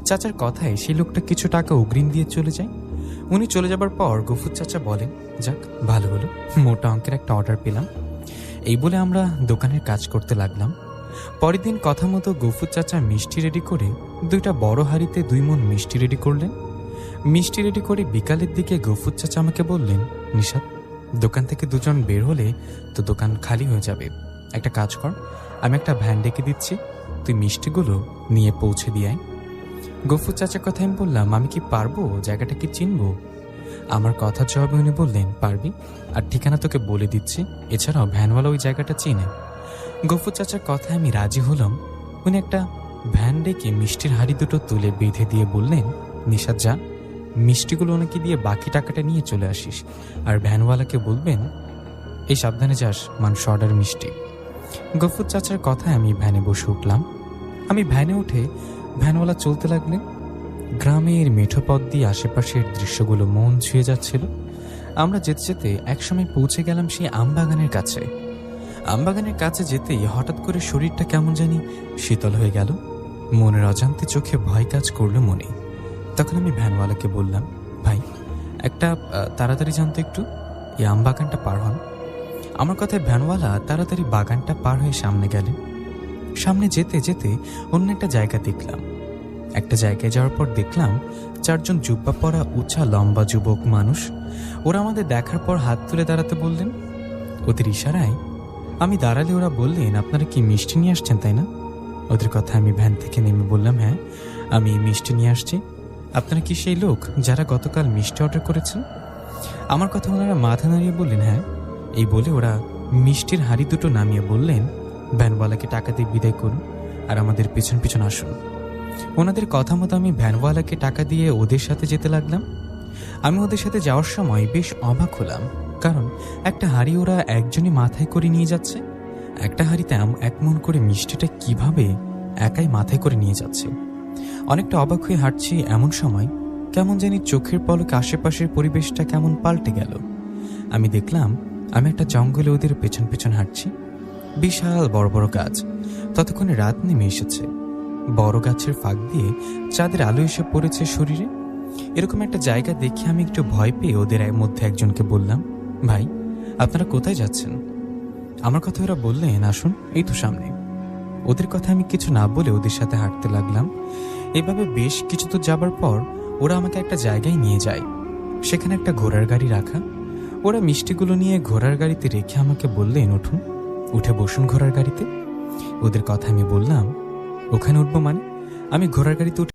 চাচার কথায় সেই লোকটা কিছু টাকা অগ্রিম দিয়ে চলে যায়। উনি চলে যাবার পর গফুর চাচা বলেন, যাক ভালো হলো, মোটা অঙ্কের একটা অর্ডার পেলাম। এই বলে আমরা দোকানের কাজ করতে লাগলাম। পরের দিন কথা মতো গফুর চাচা মিষ্টি রেডি করে 2টা বড় হাঁড়িতে 2 মণ মিষ্টি রেডি করলেন। মিষ্টি রেডি করে বিকালের দিকে গফুর চাচা আমাকে বললেন, নিশাত, দোকান থেকে 2 জন বের হলে তো দোকান খালি হয়ে যাবে। একটা কাজ কর, আমি একটা ভ্যান ডেকে দিচ্ছি, তুই মিষ্টিগুলো নিয়ে পৌঁছে দিয়ে আয়। গফুর চাচার কথা আমি বললাম, আমি কি পারবো? জায়গাটা কি চিনবো? আমার কথা জবাবে উনি বললেন, পারবি, আর ঠিকানা তোকে বলে দিচ্ছি। এছাড়াও ভ্যানওয়ালা ওই জায়গাটা চিনে। গফুর চাচার কথায় আমি রাজি হলাম। উনি একটা ভ্যান ডেকে মিষ্টির হাঁড়ি 2টো তুলে বেঁধে দিয়ে বললেন, নিশাত যা, মিষ্টিগুলো ওনাকে দিয়ে বাকি টাকাটা নিয়ে চলে আসিস, আর ভ্যানওয়ালাকে বলবেন এই সাবধানে যাস, মানুষ অর্ডার মিষ্টি। গফুর চাচার কথায় আমি ভ্যানে বসে উঠলাম। আমি ভ্যানে উঠে ভ্যানওয়ালা চলতে লাগলেন। গ্রামের মেঠো পথ দিয়ে আশেপাশের দৃশ্যগুলো মন ছুঁয়ে যাচ্ছিল। আমরা যেতে যেতে একসময় পৌঁছে গেলাম সেই আমবাগানের কাছে। আমবাগানের কাছে যেতেই হঠাৎ করে শরীরটা কেমন জানি শীতল হয়ে গেল। মনের অজান্তে চোখে ভয় কাজ করলো মনে। তখন আমি ভ্যানওয়ালাকে বললাম, ভাই একটা তাড়াতাড়ি জানতো একটু, এই আমবাগানটা পার হন। আমার কথায় ভ্যানওয়ালা তাড়াতাড়ি বাগানটা পার হয়ে সামনে গেলেন। সামনে যেতে যেতে অন্য একটা জায়গা দেখলাম। একটা জায়গায় যাওয়ার পর দেখলাম 4 জন জুব্বা পরা উঁচা লম্বা যুবক মানুষ। ওরা আমাদের দেখার পর হাত তুলে দাঁড়াতে বললেন। ওদের ইশারায় আমি দাঁড়ালে ওরা বললেন, আপনারা কি মিষ্টি নিয়ে আসছেন তাই না? ওদের কথা আমি ভ্যান থেকে নেমে বললাম, হ্যাঁ আমি মিষ্টি নিয়ে আসছি। আপনারা কি সেই লোক যারা গতকাল মিষ্টি অর্ডার করেছেন? আমার কথা ওনারা মাথা নাড়িয়ে বললেন, হ্যাঁ। এই বলে ওরা মিষ্টির হাঁড়ি 2টো নামিয়ে বললেন, ভ্যানওয়ালাকে টাকা দিয়ে বিদায় করুন আর আমাদের পিছন পিছন আসুন। ওনাদের কথা মতো আমি ভ্যানওয়ালাকে টাকা দিয়ে ওদের সাথে যেতে লাগলাম। আমি ওদের সাথে যাওয়ার সময় বেশ অবাক হলাম, কারণ একটা হাঁড়ি ওরা একজনই মাথায় করে নিয়ে যাচ্ছে। একটা হাঁড়িতে 1 মণ করে মিষ্টিটা কিভাবে একাই মাথায় করে নিয়ে যাচ্ছে। অনেকটা অবাক হয়ে হাঁটছি, এমন সময় কেমন জানি চোখের পলকে আশেপাশের পরিবেশটা কেমন পাল্টে গেল। আমি দেখলাম আমি একটা জঙ্গলে ওদের পেছন পেছন হাঁটছি। বিশাল বড় বড় গাছ। ততক্ষণে রাত নেমে এসেছে। বড় গাছের ফাঁক দিয়ে চাঁদের আলো এসে পড়েছে শরীরে। এরকম একটা জায়গা দেখে আমি একটু ভয় পেয়ে ওদের মধ্যে একজনকে বললাম, ভাই আপনারা কোথায় যাচ্ছেন? আমার কথা ওরা বললেন, আসুন এই তো সামনে। ওদের কথা আমি কিছু না বলে ওদের সাথে হাঁটতে লাগলাম। এভাবে বেশ কিছু দূর যাবার পর ওরা আমাকে একটা জায়গায় নিয়ে যায়। সেখানে একটা ঘোড়ার গাড়ি রাখা। ওরা মিষ্টিগুলো নিয়ে ঘোড়ার গাড়িতে রেখে আমাকে বললেন, উঠুন, উঠে বসুন ঘোড়ার গাড়িতে। ওদের কথা আমি বললাম, ওখানে উঠবো মানে? আমি ঘোড়ার গাড়িতে